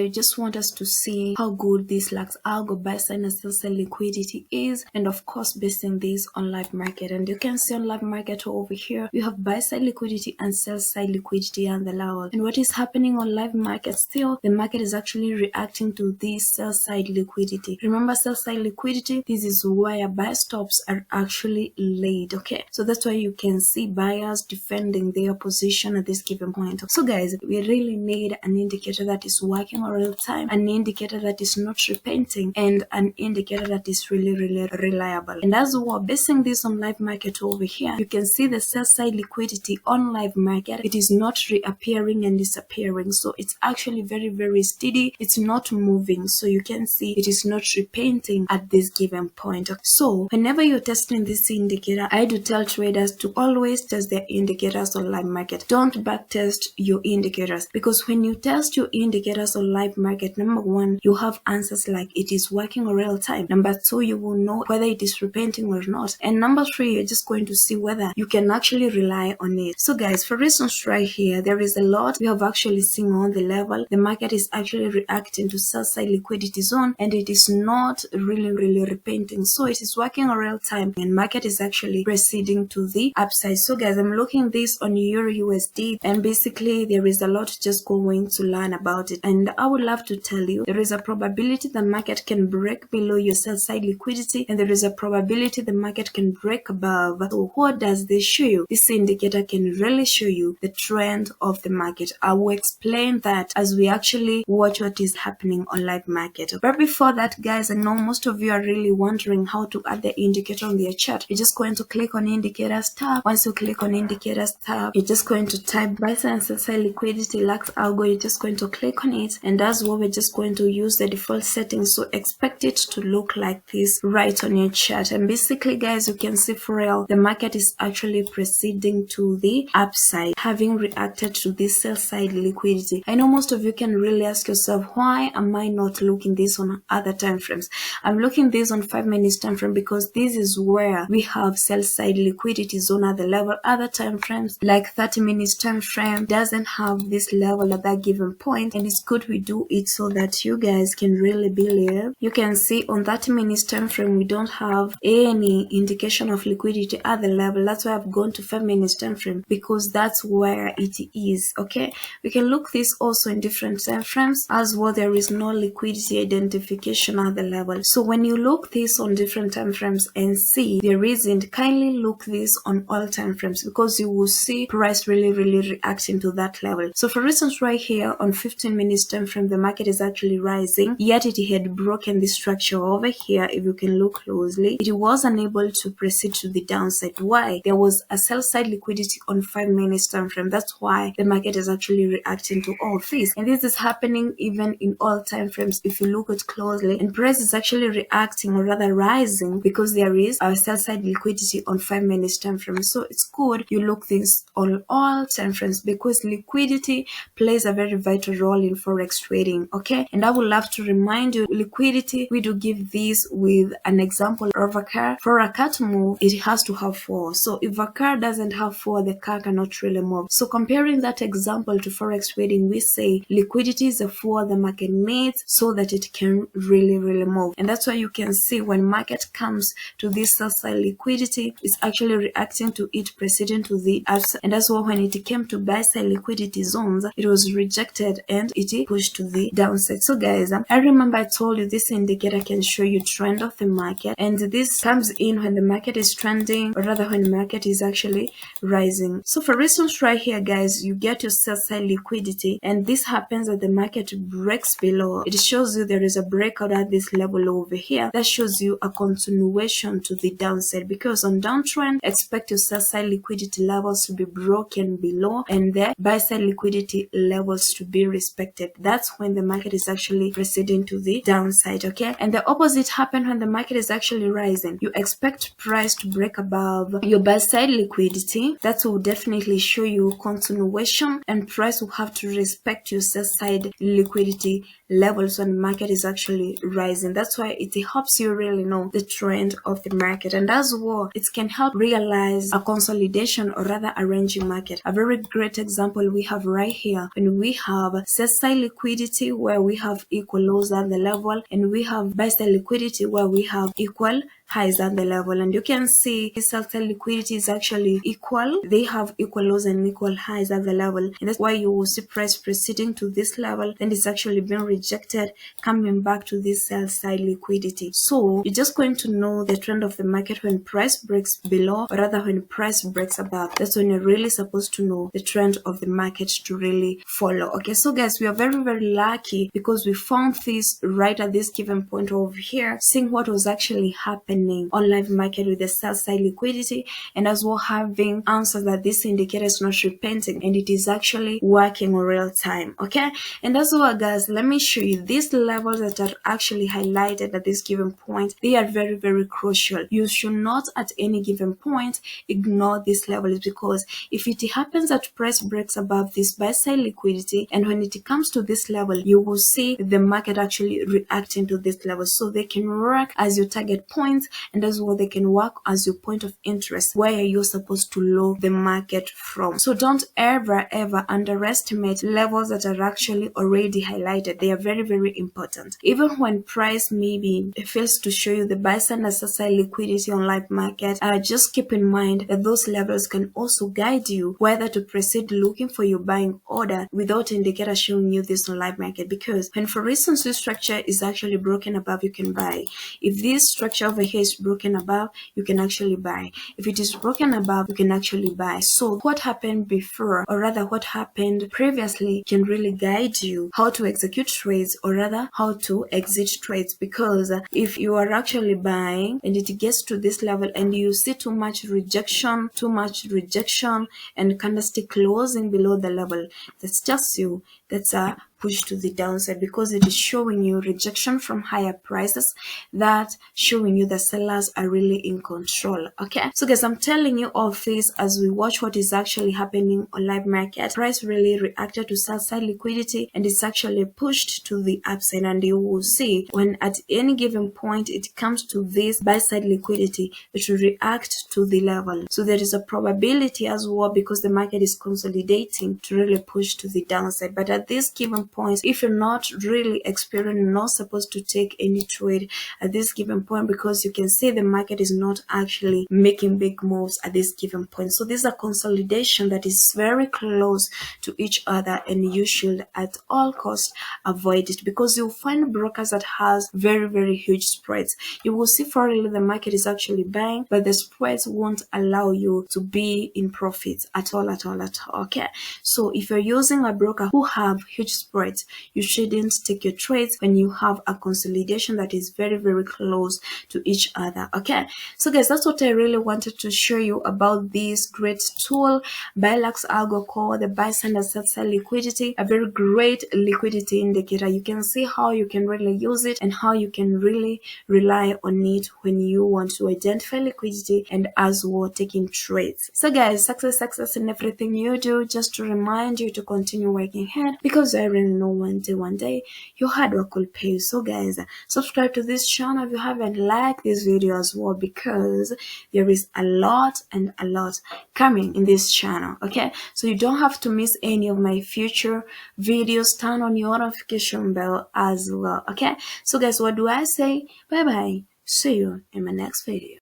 I just want us to see how good this Luxalgo Buyside and Sellside liquidity is, and of course basing this on live market. And you can see on live market over here we have Buyside liquidity and Sellside liquidity on the level. And what is happening on live market? Still the market is actually reacting to this Sellside liquidity. Remember, Sellside liquidity, this is where buy stops are actually laid. Okay, so that's why you can see buyers defending their position at this given point. So guys, we really need an indicator that is working in real time, an indicator that is not repainting, and an indicator that is really reliable. And as we're basing this on live market over here, you can see the Sellside liquidity on live market. It is not reappearing and disappearing, so it's actually very steady. It's not moving, so you can see it is not repainting at this given point. So whenever you're testing this indicator, I do tell traders to always test their indicators on live market. Don't back test your indicators, because when you test your indicators on live market, number one, you have answers like it is working in real time. Number two, you will know whether it is repainting or not. And number three, you're just going to see whether you can actually rely on it. So guys, for instance right here, there is a lot we have actually seen on the level. The market is actually reacting to Sellside liquidity zone, and it is not really repainting. So it is working in real time, and market is actually proceeding to the upside. So guys, I'm looking this on Euro USD, and basically there is a lot just going to learn about it. And I would love to tell you there is a probability the market can break below your Sellside liquidity, and there is a probability the market can break above. So what does this show you? This indicator can really show you the trend of the market. I will explain that as we actually watch what is happening on live market. But before that, guys, I know most of you are really wondering how to add the indicator on their chart. You're just going to click on indicators tab. Once you click on indicators tab, you're just going to type Buyside and Sellside liquidity Luxalgo. You're just going to click on it, and that's what we're just going to use the default settings. So expect it to look like this right on your chart. And basically, guys, you can see for real the market is actually proceeding to the upside, having reacted to this Sellside liquidity. I know most of you can really ask yourself, why am I not looking this on other time frames? I'm looking this on 5 minutes time frame because this is where we have Sellside liquidity zone at the level. Other time frames like 30 minutes time frame doesn't have this level at that given point, and it's good we do it so that you guys can really believe. You can see on 30 minutes time frame we don't have any indication of liquidity at the level. That's why I've gone to 5 minutes time frame, because that's where it is. Okay, we can look this also in different time frames as well. There is no liquidity identification at the level. So when you look this on different time frames and see there isn't, kindly look this on all time frames, because you will see price really reacting to that level. So for instance right here on 15 minutes time frame, the market is actually rising, yet it had broken this structure over here. If you can look closely, it was unable to proceed to the downside. Why? There was a Sellside liquidity on 5 minutes time frame. That's why the market is actually reacting to all this, and this is happening even in all time frames. If you look at closely, and price is actually reacting or rather rising because there is a Sellside liquidity on 5 minutes time frame. So it's good you look this on all time frames, because liquidity plays a very vital role in forex trading. Okay, and I would love to remind you, liquidity, we do give this with an example of a car. For a car to move, it has to have 4. So if a car doesn't have 4, the car cannot really move. So comparing that example to forex trading, we say liquidity is the 4 the market needs so that it can really move. And that's why you can see when market comes to this Sellside liquidity, it's actually reacting to it proceeding to the upside. And that's why when it came to Buyside liquidity zones, it was rejected and it pushed to the downside. So guys, I remember I told you this indicator can show you trend of the market, and this comes in when the market is trending, or rather when the market is actually rising. So for instance right here, guys, you get your Sellside liquidity, and this happens that the market breaks below. It shows you there is a breakout at this level over here. That shows you a continuation to the downside, because on downtrend, expect your Sellside liquidity levels to be broken below and the Buyside liquidity levels to be respected. That's when the market is actually proceeding to the downside. Okay, and the opposite happens when the market is actually rising. You expect price to break above your Buyside liquidity. That will definitely show you continuation, and price will have to respect your Sellside liquidity levels when the market is actually rising. That's why it helps you really know the trend of the market, and as well it can help realize a consolidation or rather a ranging market. A very great example we have right here, when we have Sellside liquidity liquidity where we have equal lows at the level, and we have buy side liquidity where we have equal highs at the level. And you can see sell side liquidity is actually equal. They have equal lows and equal highs at the level, and that's why you will see price proceeding to this level, then it's actually been rejected, coming back to this sell side liquidity. So you're just going to know the trend of the market when price breaks below, or rather when price breaks above. That's when you're really supposed to know the trend of the market to really follow. Okay, so guys, we are very, very lucky because we found this right at this given point over here, seeing what was actually happening on live market with the sell side liquidity, and as well having answers that this indicator is not repenting and it is actually working in real time. Okay, and as well, guys, let me show you these levels that are actually highlighted at this given point. They are very, very crucial. You should not at any given point ignore these levels, because if it happens that price breaks above this buy side liquidity, and when it comes to this level, you will see the market actually reacting to this level. So they can work as your target point, and as well they can work as your point of interest where you're supposed to load the market from. So don't ever underestimate levels that are actually already highlighted. They are very, very important. Even when price maybe fails to show you the buy side and sell side liquidity on live market, just keep in mind that those levels can also guide you whether to proceed looking for your buying order without indicator showing you this on live market. Because when, for instance, this structure is actually broken above, you can buy. If this structure over here is broken above, you can actually buy. If it is broken above, you can actually buy. So what happened before, or rather what happened previously, can really guide you how to execute trades, or rather how to exit trades. Because if you are actually buying and it gets to this level and you see too much rejection and candlestick closing below the level, that's just you. That's a push to the downside, because it is showing you rejection from higher prices, that showing you the sellers are really in control. Okay, so guys, I'm telling you all this as we watch what is actually happening on live market. Price really reacted to sell side liquidity and it's actually pushed to the upside, and you will see when at any given point it comes to this buy side liquidity, it will react to the level. So there is a probability as well, because the market is consolidating, to really push to the downside. But at this given point, if you're not really experienced, not supposed to take any trade at this given point, because you can see the market is not actually making big moves at this given point. So this is a consolidation that is very close to each other, and you should at all costs avoid it, because you'll find brokers that has very, very huge spreads. You will see for real the market is actually buying, but the spreads won't allow you to be in profit at all. Okay, so if you're using a broker who have huge spreads, you shouldn't take your trades when you have a consolidation that is very, very close to each other. Okay, so guys, that's what I really wanted to show you about this great tool by Luxalgo called the Buyside and Sellside Liquidity. A very great liquidity indicator. You can see how you can really use it and how you can really rely on it when you want to identify liquidity and as well taking trades. So guys, success in everything you do. Just to remind you to continue working hard, because I really know one day your hard work will pay you. So guys, subscribe to this channel if you haven't liked this video as well, because there is a lot coming in this channel. Okay, so you don't have to miss any of my future videos. Turn on your notification bell as well. Okay, so guys, what do I say? Bye bye, see you in my next video.